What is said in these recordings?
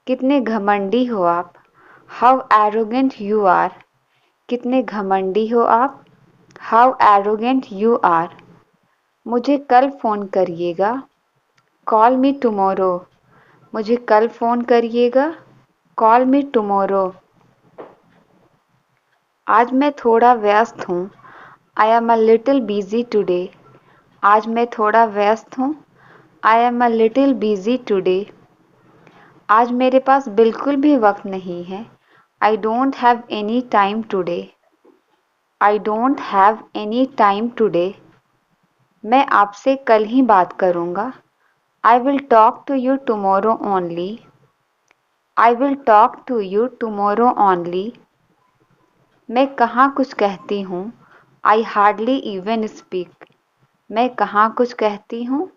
कितने घमंडी हो आप। How arrogant you are. कितने घमंडी हो आप। How arrogant you are. मुझे कल फ़ोन करिएगा। Call me tomorrow. मुझे कल फ़ोन करिएगा। Call me tomorrow. आज मैं थोड़ा व्यस्त हूँ। I am a little busy today. आज मैं थोड़ा व्यस्त हूँ। I am a little busy today. आज मेरे पास बिल्कुल भी वक्त नहीं है। I don't have any time today. I don't have any time today. मैं आपसे कल ही बात करूँगा। I will talk to you tomorrow only. I will talk to you tomorrow only. मैं कहाँ कुछ कहती हूँ। I hardly even speak. मैं कहाँ कुछ कहती हूँ।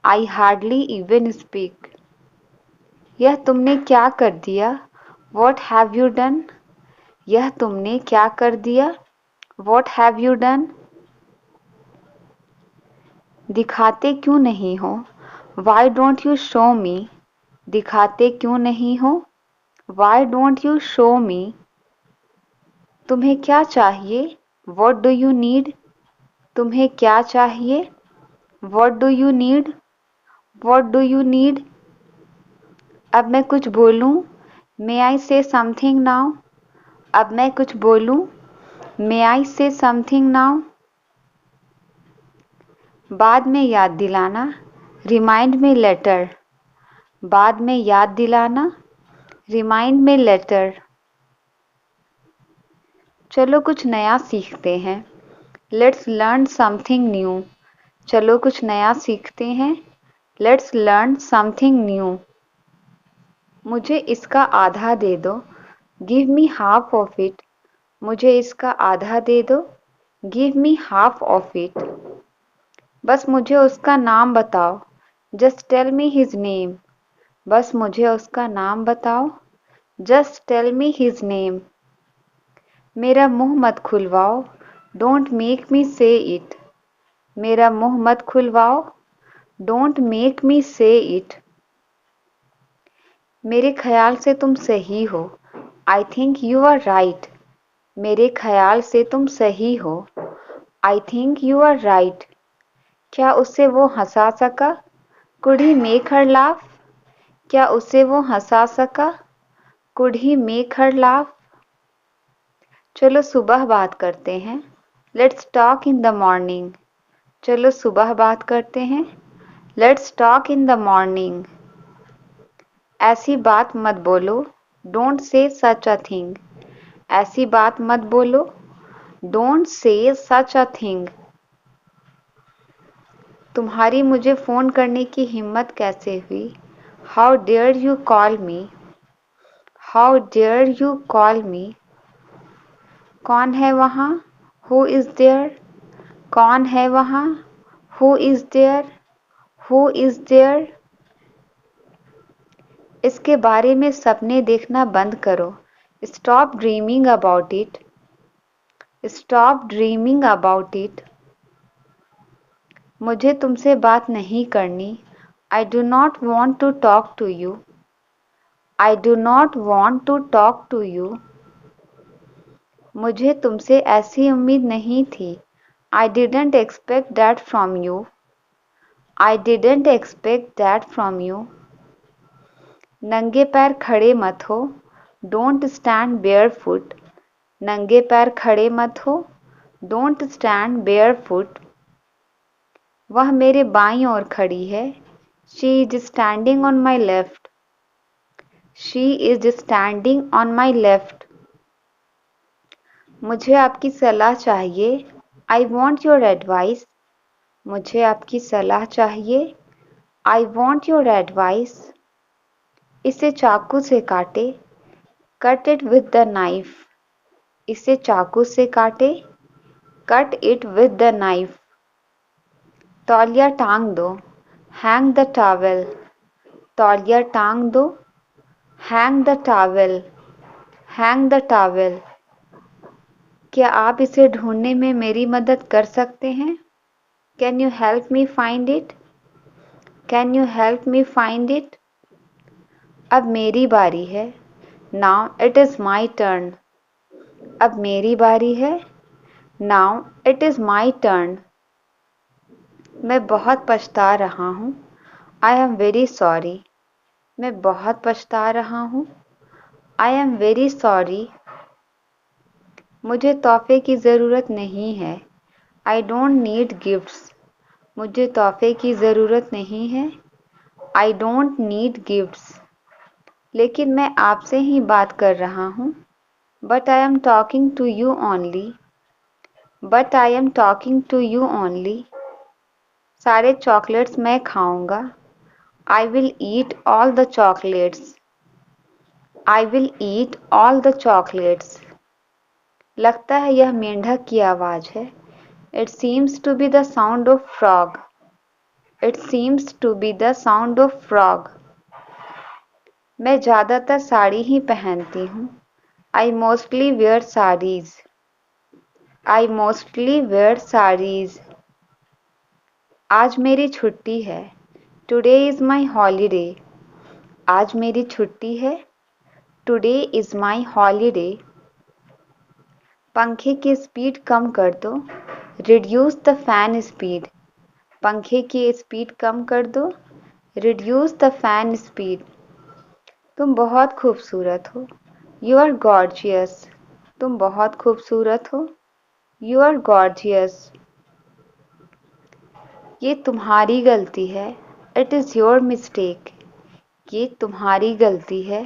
I hardly even speak. यह तुमने क्या कर दिया। What have you done. यह तुमने क्या कर दिया। What have you done. दिखाते क्यों नहीं हो। Why don't you show me. दिखाते क्यों नहीं हो। वाई डोंट यू शो मी। तुम्हें क्या चाहिए। What do you need. तुम्हें क्या चाहिए। What do you need. What do you need. अब मैं कुछ बोलूं। मे आई से समथिंग नाउ। अब मैं कुछ बोलूं। मे आई से समथिंग नाउ। बाद में याद दिलाना। Remind me later. बाद में याद दिलाना। Remind me later. चलो कुछ नया सीखते हैं। Let's learn something new. चलो कुछ नया सीखते हैं। Let's learn something new. मुझे इसका आधा दे दो। Give me half of it. मुझे इसका आधा दे दो। Give me half of it. बस मुझे उसका नाम बताओ। Just tell me his name. बस मुझे उसका नाम बताओ। Just tell me his name. मेरा मुंह मत खुलवाओ। डोंट मेक मी से इट। मेरा मुंह मत खुलवाओ। डोंट मेक मी से इट। मेरे ख्याल से तुम सही हो। I think you are right. मेरे ख्याल से तुम सही हो। I think you are right. क्या उससे वो हंसा सका। Could he make her laugh. क्या उसे वो हंसा सका। Could he make her laugh. चलो सुबह बात करते हैं। Let's talk in the morning. चलो सुबह बात करते हैं। Let's talk in the morning. ऐसी बात मत बोलो। Don't say such a thing. ऐसी बात मत बोलो। Don't say such a thing. तुम्हारी मुझे फ़ोन करने की हिम्मत कैसे हुई। How dare you call me. How dare you call me. कौन है वहाँ। Who is there. कौन है वहाँ। Who is there. Who is there. इसके बारे में सपने देखना बंद करो। Stop dreaming about it. Stop dreaming about it. मुझे तुमसे बात नहीं करनी। I do not want to talk to you. I do not want to talk to you. मुझे तुमसे ऐसी उम्मीद नहीं थी। I didn't expect that from you. I didn't expect that from you. नंगे पैर खड़े मत हो। Don't stand bear foot. नंगे पैर खड़े मत हो। Don't stand bear foot. वह मेरे बाईं ओर खड़ी है। She is standing on my left. She is standing on my left. मुझे आपकी सलाह चाहिए। I want your advice. मुझे आपकी सलाह चाहिए। I want your advice. इसे चाकू से काटे। Cut it with the knife. इसे चाकू से काटे। Cut it with the knife. तौलिया टांग दो। Hang the towel. तौलिया टांग दो। Hang the towel. Hang the towel. क्या आप इसे ढूंढने में मेरी मदद कर सकते हैं। Can you help me find it. Can you help me find it. अब मेरी बारी है। Now it is my turn. अब मेरी बारी है। Now it is my turn. मैं बहुत पछता रहा हूँ। I am very sorry. मैं बहुत पछता रहा हूँ। I am very sorry. मुझे तोहफे की ज़रूरत नहीं है। I don't need gifts. मुझे तोहफे की ज़रूरत नहीं है। I don't need gifts. लेकिन मैं आपसे ही बात कर रहा हूँ। But I am talking to you only. But I am talking to you only. सारे चॉकलेट्स मैं खाऊंगा। I will eat all the chocolates. I will eat all the chocolates. लगता है यह मेंढक की आवाज़ है। It seems to be the sound of frog. It seems to be the sound of frog. मैं ज़्यादातर साड़ी ही पहनती हूँ। I mostly wear sarees. I mostly wear sarees. आज मेरी छुट्टी है। Today is my holiday. आज मेरी छुट्टी है। Today is my holiday. पंखे की स्पीड कम कर दो। Reduce the fan speed. पंखे की स्पीड कम कर दो। Reduce the fan speed. तुम बहुत खूबसूरत हो। You are gorgeous. तुम बहुत खूबसूरत हो। You are gorgeous. ये तुम्हारी गलती है। It is your mistake. ये तुम्हारी गलती है।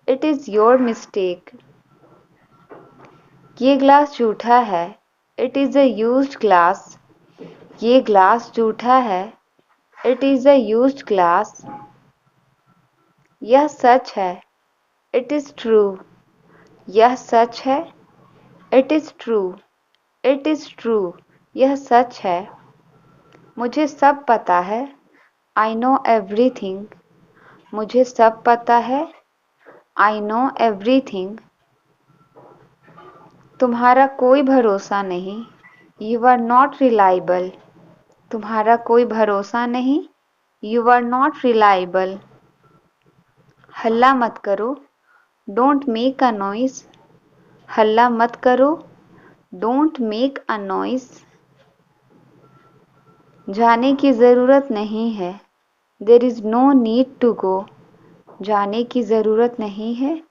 It is your mistake. ये ग्लास जूठा है। It is a used glass. ये ग्लास जूठा है। It is a used glass. यह सच है। It is true. यह सच है। It is true. It is true. यह सच है। मुझे सब पता है। I know everything. मुझे सब पता है। I know everything. तुम्हारा कोई भरोसा नहीं। You are not reliable. तुम्हारा कोई भरोसा नहीं। You are not reliable. हल्ला मत करो। Don't make a noise. हल्ला मत करो। Don't make a noise. जाने की ज़रूरत नहीं है। There is no need to go. जाने की ज़रूरत नहीं है।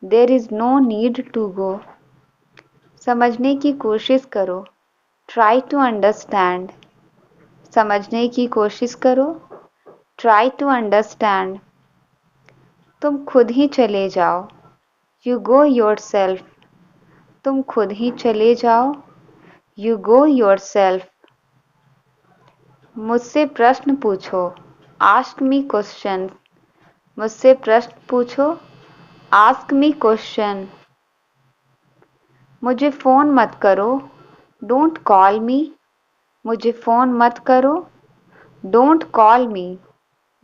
There is no need to go. समझने की कोशिश करो। Try to understand. समझने की कोशिश करो। Try to understand. तुम खुद ही चले जाओ। You go yourself. तुम खुद ही चले जाओ। You go yourself. मुझसे प्रश्न पूछो। Ask me questions. मुझसे प्रश्न पूछो। Ask me question. मुझे फ़ोन मत करो। Don't call me. मुझे फ़ोन मत करो। Don't call me.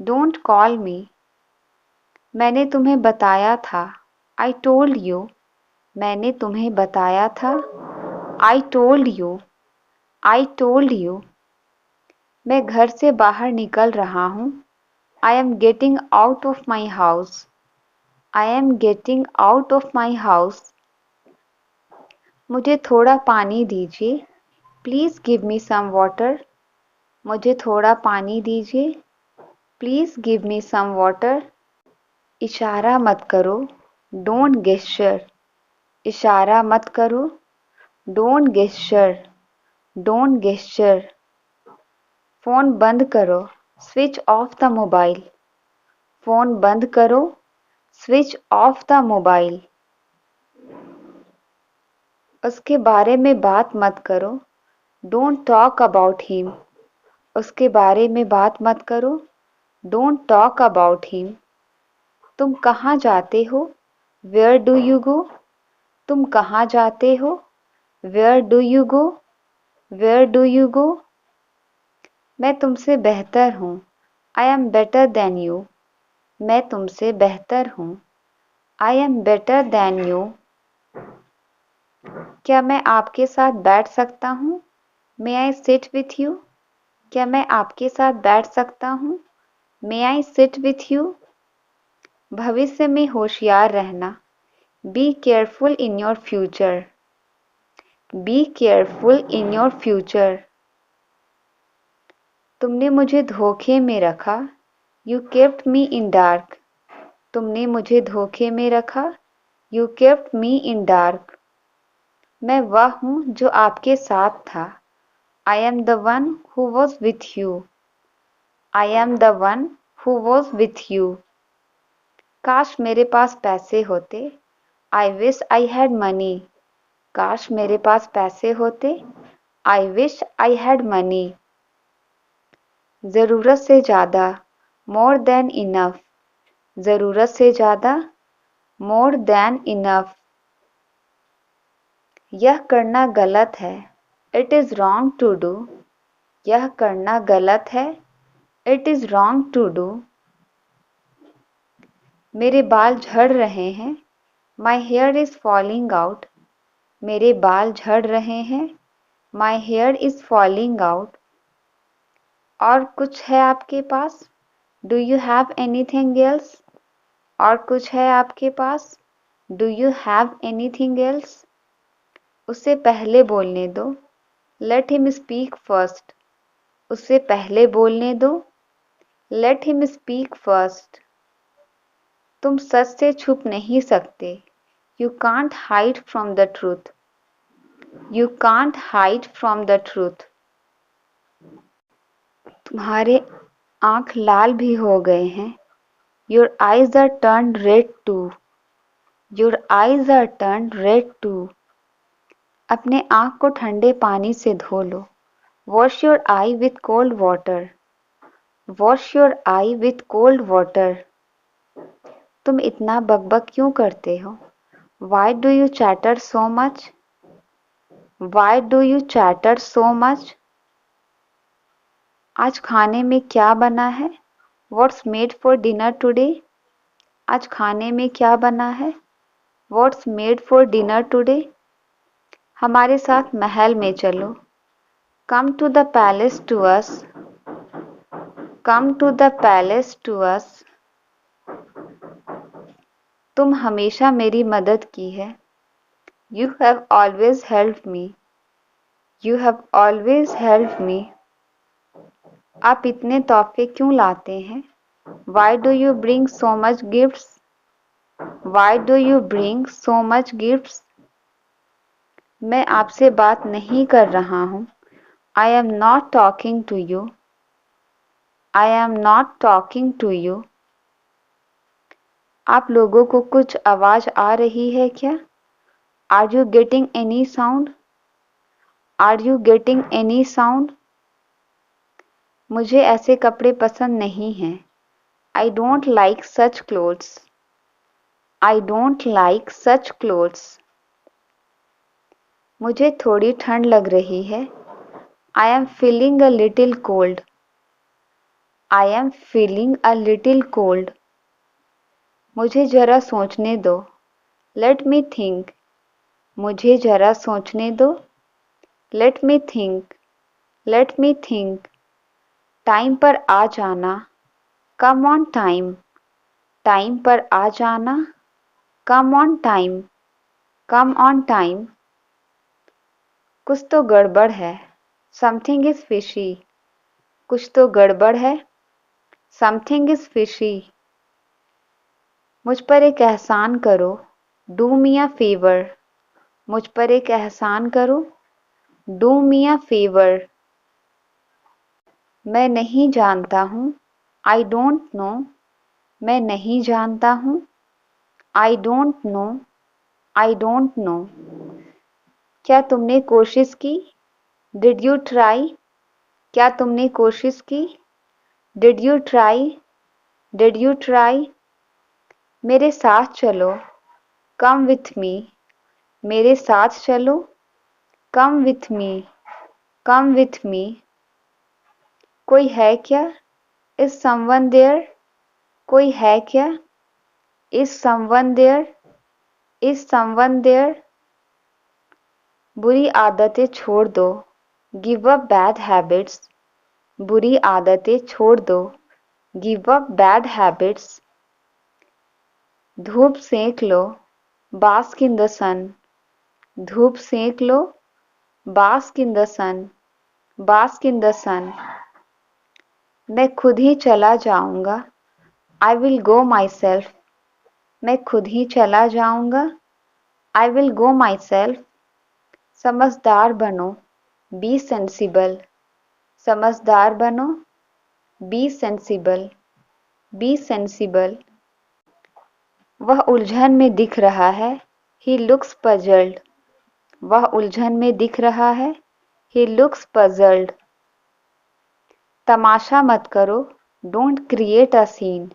Don't call me. मैंने तुम्हें बताया था। I told you. मैंने तुम्हें बताया था। I told you. I told you. मैं घर से बाहर निकल रहा हूँ। I am getting out of my house. I am getting out of my house. मुझे थोड़ा पानी दीजिए। Please give me some water. मुझे थोड़ा पानी दीजिए। Please give me some water. इशारा मत करो। Don't gesture. इशारा मत करो। Don't gesture. Don't gesture. Phone बंद करो। Switch off the mobile. Phone बंद करो। Switch off the mobile. उसके बारे में बात मत करो। Don't talk about him. उसके बारे में बात मत करो। Don't talk about him. तुम कहाँ जाते हो? Where do you go? तुम कहाँ जाते हो? Where do you go? Where do you go? मैं तुमसे बेहतर हूँ। I am better than you. मैं तुमसे बेहतर हूँ। I am better than you. क्या मैं आपके साथ बैठ सकता हूँ? May I sit with you? क्या मैं आपके साथ बैठ सकता हूँ? May I sit with you? भविष्य में होशियार रहना। Be careful in your future. Be careful in your future. तुमने मुझे धोखे में रखा। You kept me in dark. तुमने मुझे धोखे में रखा। You kept me in dark. मैं वह हूँ जो आपके साथ था। I am the one who was with you. I am the one who was with you. काश मेरे पास पैसे होते। I wish I had money. काश मेरे पास पैसे होते। I wish I had money. ज़रूरत से ज़्यादा। More than enough. ज़रूरत से ज़्यादा। More than enough. यह करना गलत है। It is wrong to do. यह करना गलत है। It is wrong to do. मेरे बाल झड़ रहे हैं। My hair is falling out. मेरे बाल झड़ रहे हैं। My hair is falling out. और कुछ है आपके पास। Do you have anything else. और कुछ है आपके पास। Do you have anything else. उसे पहले बोलने दो। Let him speak first. उसे पहले बोलने दो। Let him speak first. तुम सच से छुप नहीं सकते। You can't hide from the truth. You can't hide from the truth. तुम्हारे आंख लाल भी हो गए हैं। Your eyes are turn red too. Your eyes are turn red too. अपने आंख को ठंडे पानी से धो लो। Wash your eye with cold water. Wash your eye with cold water. तुम इतना बकबक क्यों करते हो। Why do you chatter so much. Why do you chatter so much. आज खाने में क्या बना है। What's made for dinner today. आज खाने में क्या बना है। What's made for dinner today. हमारे साथ महल में चलो। Come to the palace to us. Come to the palace to us. तुम हमेशा मेरी मदद की है। You have always helped me. You have always helped me. आप इतने तोहफे क्यों लाते हैं। Why do you bring so much gifts. Why do you bring so much gifts. मैं आपसे बात नहीं कर रहा हूँ। I am not talking to you. I am not talking to you. आप लोगों को कुछ आवाज़ आ रही है क्या। Are you getting any sound. Are you getting any sound. मुझे ऐसे कपड़े पसंद नहीं हैं। आई don't like such clothes. I don't like such clothes. मुझे थोड़ी ठंड लग रही है। I am feeling a little cold. I am feeling a little cold. मुझे ज़रा सोचने दो। Let me think. मुझे ज़रा सोचने दो। Let me think. Let me think. Time पर आ जाना। Come on time. टाइम पर आ जाना। Come on time. Come on time. कुछ तो गड़बड़ है। Something is fishy. कुछ तो गड़बड़ है। Something is fishy. मुझ पर एक एहसान करो। Do me a favour. मुझ पर एक एहसान करो। Do me a favour. मैं नहीं जानता हूँ। I don't know. मैं नहीं जानता हूँ। I don't know. I don't know. क्या तुमने कोशिश की। Did you try. क्या तुमने कोशिश की। Did you try. Did you try. मेरे साथ चलो। Come with me. मेरे साथ चलो। Come with me. Come with me. कोई है क्या। Is someone there. कोई है क्या। Is someone there. Is someone there. बुरी आदतें छोड़ दो। Give up bad habits. बुरी आदतें छोड़ दो। Give up bad habits. धूप सेंक लो, बास्क इन द सन। धूप सेंक लो, bask in the sun, bask in the सन। मैं खुद ही चला जाऊंगा, I will go my self. मैं खुद ही चला जाऊंगा, I will go my self. समझदार बनो, बी सेंसिबल। समझदार बनो, बी सेंसिबल, बी सेंसिबल। वह उलझन में दिख रहा है, ही लुक्स पजल्ड। वह उलझन में दिख रहा है, ही लुक्स पजल्ड। तमाशा मत करो, डोंट क्रिएट अ सीन।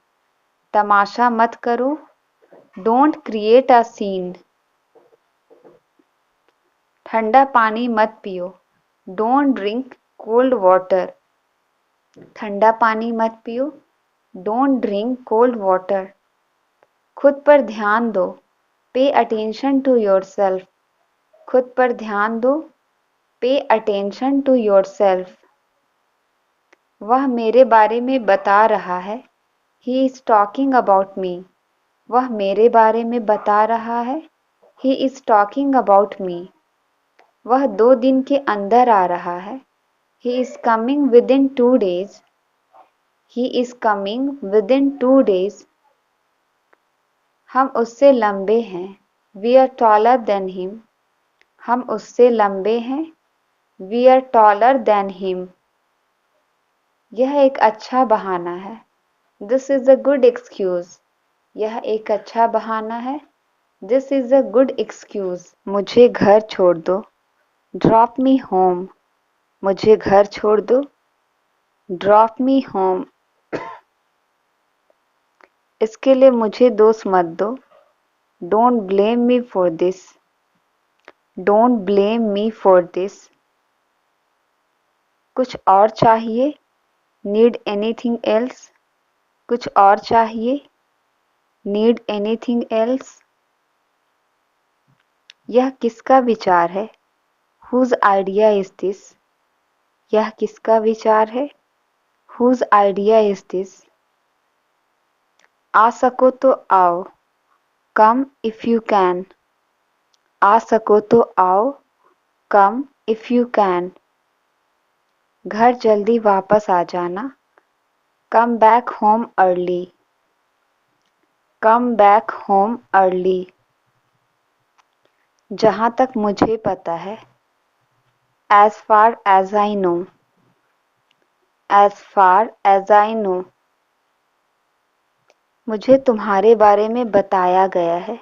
तमाशा मत करो, डोंट क्रिएट अ सीन। ठंडा पानी मत पियो, डोंट ड्रिंक कोल्ड वाटर। ठंडा पानी मत पियो, डोंट ड्रिंक कोल्ड वाटर। खुद पर ध्यान दो, पे अटेंशन टू योरसेल्फ। खुद पर ध्यान दो, पे अटेंशन टू योरसेल्फ। वह मेरे बारे में बता रहा है, he is talking about me. वह मेरे बारे में बता रहा है, he is talking about me. वह 2 दिन के अंदर आ रहा है, he is coming within 2 days। He is coming within 2 days। हम उससे लंबे हैं, we are taller than him. हम उससे लंबे हैं, we are taller than him. यह एक अच्छा बहाना है, this is a good excuse. यह एक अच्छा बहाना है, this is a good excuse. मुझे घर छोड़ दो, ड्रॉप मी होम। मुझे घर छोड़ दो, ड्रॉप मी होम। इसके लिए मुझे दोष मत दो, don't blame me for this. Don't blame me for this. कुछ और चाहिए, नीड एनीथिंग एल्स। कुछ और चाहिए, नीड एनीथिंग एल्स। यह किसका विचार है, हुज आइडिया इज दिस। यह किसका विचार है, हुज आइडिया इज दिस। आ सको तो आओ, कम इफ यू कैन। आ सको तो आओ, कम इफ यू कैन। घर जल्दी वापस आ जाना, come back home early. Come back home early. जहाँ तक मुझे पता है, as far as I know. As far as I know. मुझे तुम्हारे बारे में बताया गया है,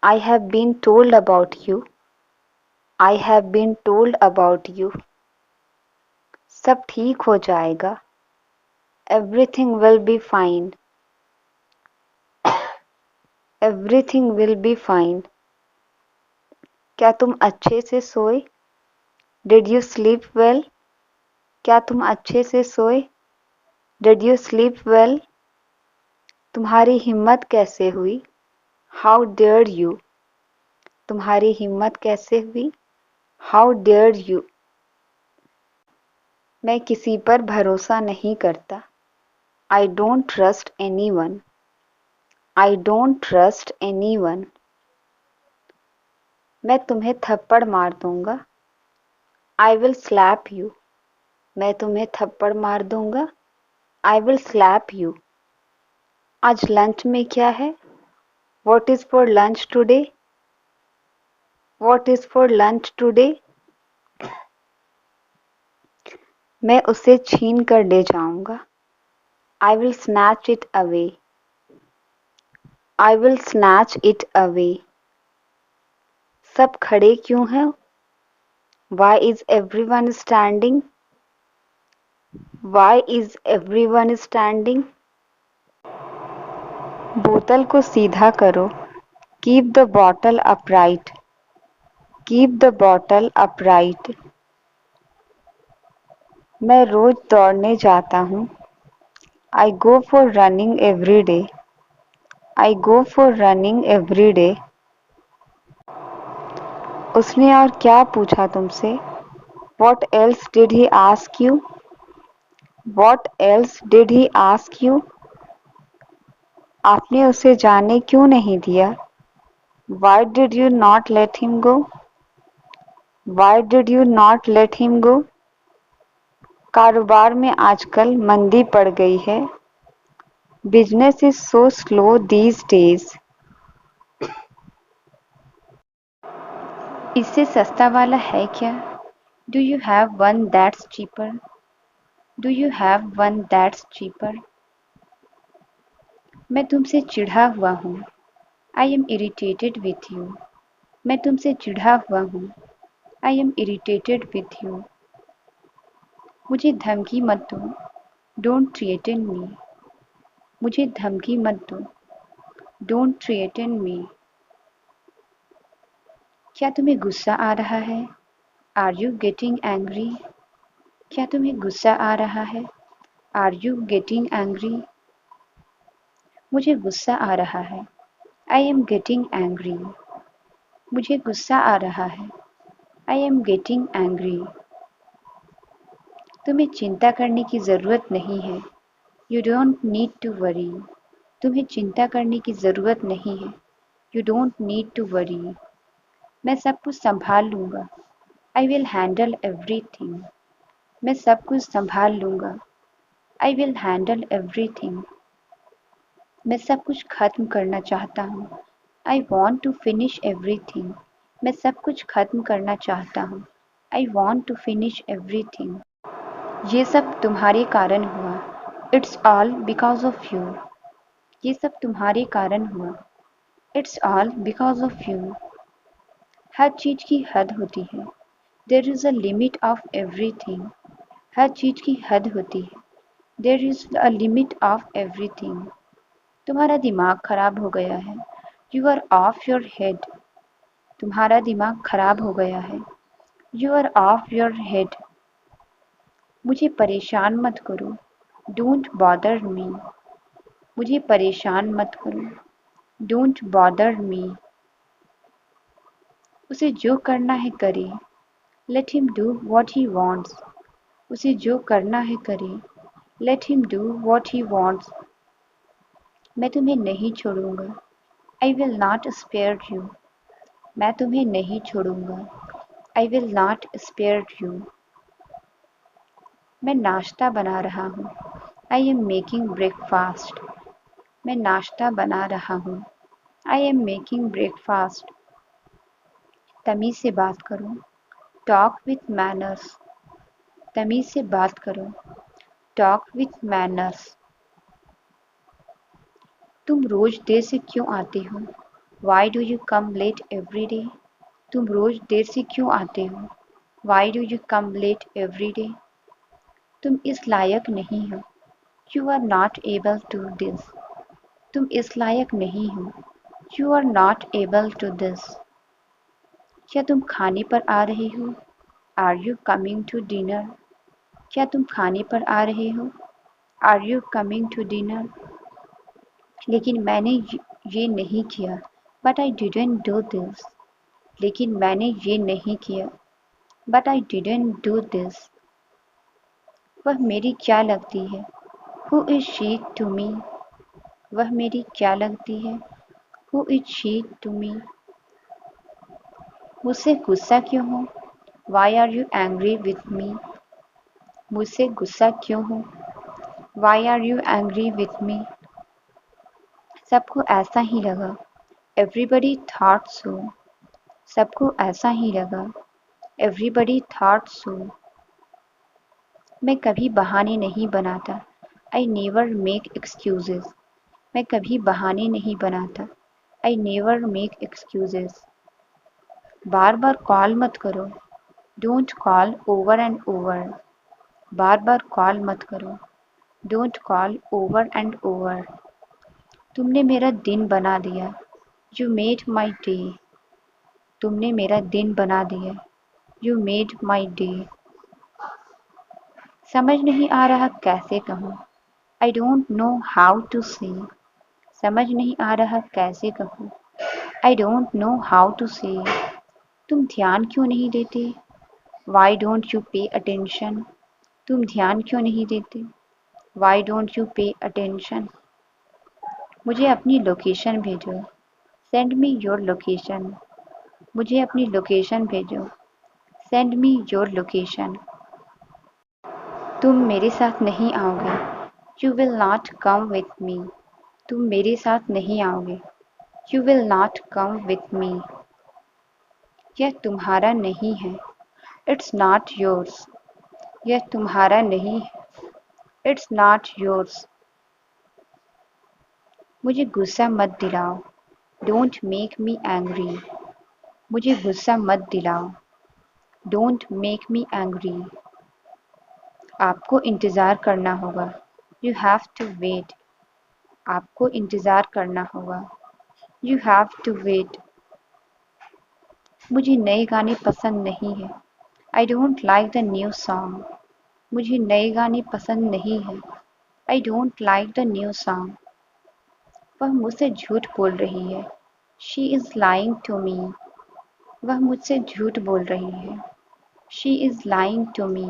I have been told about you. I have been told about you. सब ठीक हो जाएगा, everything will be fine. Everything will be fine. क्या तुम अच्छे से सोए, डिड यू स्लीप वेल। क्या तुम अच्छे से सोए, डिड यू स्लीप वेल। तुम्हारी हिम्मत कैसे हुई, हाउ डेयर यू। तुम्हारी हिम्मत कैसे हुई, हाउ डेयर यू। मैं किसी पर भरोसा नहीं करता, I don't trust any one. I don't trust any one. मैं तुम्हें थप्पड़ मार दूंगा, आई विल स्लैप यू। मैं तुम्हें थप्पड़ मार दूंगा, आई विल स्लैप यू। आज लंच में क्या है, what is for lunch today. What is for lunch today. मैं उसे छीन कर ले जाऊंगा, I will snatch it away. I will snatch it away. सब खड़े क्यों हैं, why is everyone standing. Why is everyone standing. बोतल को सीधा करो, keep the bottle upright. Keep the bottle upright. मैं रोज दौड़ने जाता हूँ, I go for running every day. I go for running every day. उसने और क्या पूछा तुमसे, what else did he ask you. What else did he ask you. आपने उसे जाने क्यों नहीं दिया? Why did you not let him go? Why did you not let him go? कारोबार में आजकल मंदी पड़ गई है। Business is so slow these days. इससे सस्ता वाला है क्या? Do you have one that's cheaper? Do you have one that's cheaper? मैं तुमसे चिढ़ा हुआ हूँ। I am irritated with you. मैं तुमसे चिढ़ा हुआ हूँ। I am irritated with you. मुझे धमकी मत दो। Don't threaten me. मुझे धमकी मत दो। Don't threaten me. क्या तुम्हें गुस्सा आ रहा है? Are you getting angry? क्या तुम्हें गुस्सा आ रहा है? Are you getting angry? मुझे गुस्सा आ रहा है। I am getting angry. मुझे गुस्सा आ रहा है। I am getting angry. तुम्हें चिंता करने की ज़रूरत नहीं है। You don't need to worry. तुम्हें चिंता करने की ज़रूरत नहीं है। You don't need to worry. मैं सब कुछ संभाल लूँगा। I will handle everything. मैं सब कुछ संभाल लूँगा। I will handle everything. मैं सब कुछ खत्म करना चाहता हूँ। I want to finish everything. मैं सब कुछ खत्म करना चाहता हूँ। I want to finish everything. ये सब तुम्हारे कारण हुआ। It's all because of you. ये सब तुम्हारे कारण हुआ। It's all because of you. हर चीज़ की हद होती है। There is a limit of everything. हर चीज़ की हद होती है। There is a limit of everything. तुम्हारा दिमाग खराब हो गया है। You are off your head. तुम्हारा दिमाग खराब हो गया है। You are off your head. मुझे परेशान मत करो। Don't bother me. मुझे परेशान मत करो। Don't bother me. उसे जो करना है करे। Let him do what he wants. उसे जो करना है करे। Let him do what he wants. मैं तुम्हें नहीं छोड़ूंगा। I will not spare you. मैं तुम्हें नहीं छोड़ूंगा। I will not spare you. मैं नाश्ता बना रहा हूँ। I am making breakfast. मैं नाश्ता बना रहा हूँ। I am making breakfast. तमीज़ से बात करो। Talk with manners. तमीज़ से बात करो। Talk with manners. तुम रोज देर से क्यों आते हो? Why do you come late every day? तुम रोज देर से क्यों आते हो? Why do you come late every day? तुम इस लायक नहीं हो। You are not able to this. तुम इस लायक नहीं हो। You are not able to this. क्या तुम खाने पर आ रहे हो? Are you coming to dinner? क्या तुम खाने पर आ रहे हो? Are you coming to dinner? लेकिन मैंने ये नहीं किया। But I didn't do this. लेकिन मैंने ये नहीं किया। But I didn't do this. वह मेरी क्या लगती है? Who is she to me? वह मेरी क्या लगती है? Who is she to me? मुझसे गुस्सा क्यों हो? Why are you angry with me? मुझसे गुस्सा क्यों हो? Why are you angry with me? सबको ऐसा ही लगा। Everybody thought so. सबको ऐसा ही लगा। Everybody thought so. मैं कभी बहाने नहीं बनाता। I never make excuses. मैं कभी बहाने नहीं बनाता। I never make excuses. Bar bar call मत करो। Don't call over and over. Bar bar call मत करो। Don't call over and over. तुमने मेरा दिन बना दिया। You made my day. तुमने मेरा दिन बना दिया। You made my day. समझ नहीं आ रहा कैसे कहूँ। I don't know how to say. समझ नहीं आ रहा कैसे कहूँ। I don't know how to say. तुम ध्यान क्यों नहीं देते? Why don't you pay attention? तुम ध्यान क्यों नहीं देते? Why don't you pay attention? मुझे अपनी लोकेशन भेजो। Send me your location. मुझे अपनी लोकेशन भेजो। Send me your location. तुम मेरे साथ नहीं आओगे। You will not come with मी। तुम मेरे साथ नहीं आओगे। You will not come with मी। यह तुम्हारा नहीं है। It's not yours. यह तुम्हारा नहीं है। It's not yours. मुझे गुस्सा मत दिलाओ। Don't make me angry. मुझे गुस्सा मत दिलाओ। Don't make me angry. आपको इंतज़ार करना होगा। You have to wait. आपको इंतज़ार करना होगा। You have to wait. मुझे नए गाने पसंद नहीं है। I don't like the new song. मुझे नए गाने पसंद नहीं है। I don't like the new song. वह मुझसे झूठ बोल रही है। She is lying to me. वह मुझसे झूठ बोल रही है। She is lying to me.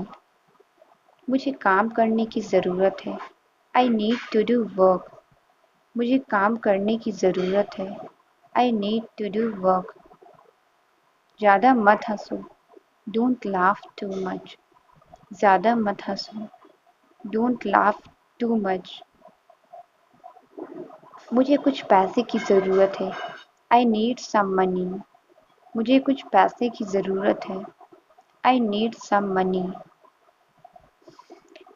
मुझे काम करने की ज़रूरत है। I need to do work. मुझे काम करने की ज़रूरत है। I need to do work. ज़्यादा मत हंसो। Don't laugh too much. ज़्यादा मत हंसो। Don't laugh too much. मुझे कुछ पैसे की ज़रूरत है। I need some money. मुझे कुछ पैसे की ज़रूरत है। I need some money.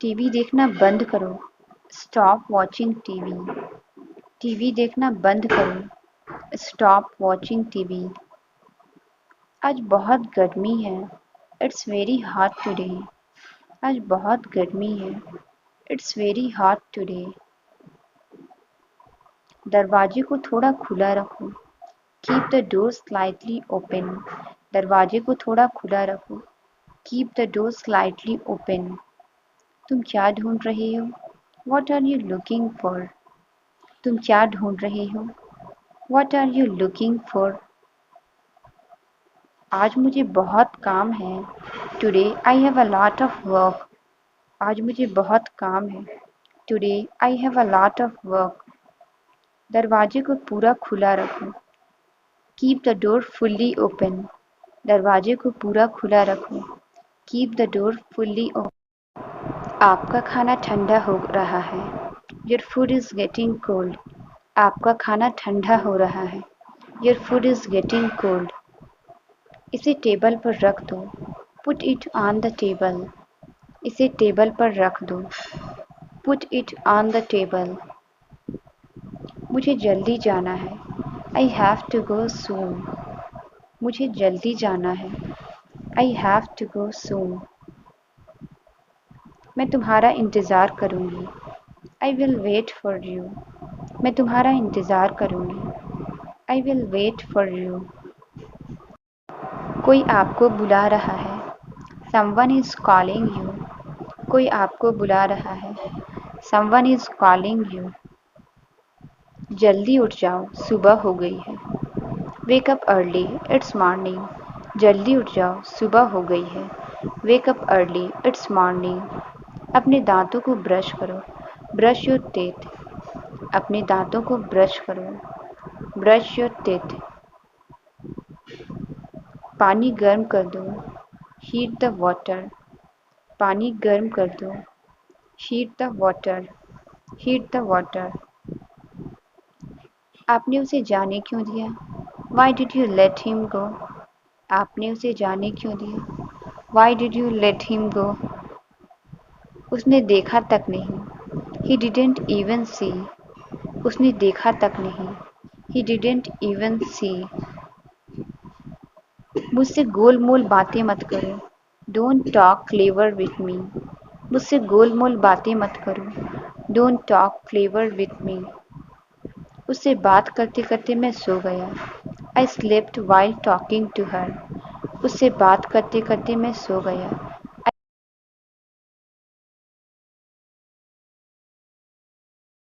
TV देखना बंद करो। Stop watching TV. टीवी देखना बंद करो। Stop watching TV. आज बहुत गर्मी है। It's very hot today. आज बहुत गर्मी है। It's very hot today. दरवाजे को थोड़ा खुला रखो। Keep the door slightly open. दरवाजे को थोड़ा खुला रखो। Keep the door slightly open. तुम क्या ढूंढ रहे हो? What are you looking for? तुम क्या ढूंढ रहे हो? What are you looking for? आज मुझे बहुत काम है। Today I have a lot of work. आज मुझे बहुत काम है। Today I have a lot of work. दरवाजे को पूरा खुला रखो। Keep the door fully open. दरवाजे को पूरा खुला रखो। Keep the door fully open. आपका खाना ठंडा हो रहा है। Your food is getting cold. आपका खाना ठंडा हो रहा है। Your food is getting cold. इसे टेबल पर रख दो। Put it on the table. इसे टेबल पर रख दो। Put it on the table. मुझे जल्दी जाना है। I have to go soon. मुझे जल्दी जाना है। I have to go soon. मैं तुम्हारा इंतज़ार करूँगी। I will wait for you. मैं तुम्हारा इंतज़ार करूँगी। I will wait for you. कोई आपको बुला रहा है। Someone is calling you. कोई आपको बुला रहा है। Someone is calling you. जल्दी उठ जाओ, सुबह हो गई है। Wake up early, it's morning. जल्दी उठ जाओ, सुबह हो गई है। Wake up early, it's morning. अपने दांतों को ब्रश करो। Brush your teeth. अपने दांतों को ब्रश करो। Brush your teeth. पानी गर्म कर दो। Heat the water. पानी गर्म कर दो। Heat the water. Heat the water. आपने उसे जाने क्यों दिया? Why did you let him go? आपने उसे जाने क्यों दिया? Why did you let him go? उसने देखा तक नहीं। He didn't even see. उसने देखा तक नहीं। He didn't even see. मुझसे गोल मोल बातें मत करो। Don't talk clever with me. मुझसे गोल मोल बातें मत करो। Don't talk clever with me. उससे बात करते करते मैं सो गया। I slept while talking to her. उससे बात करते करते मैं सो गया।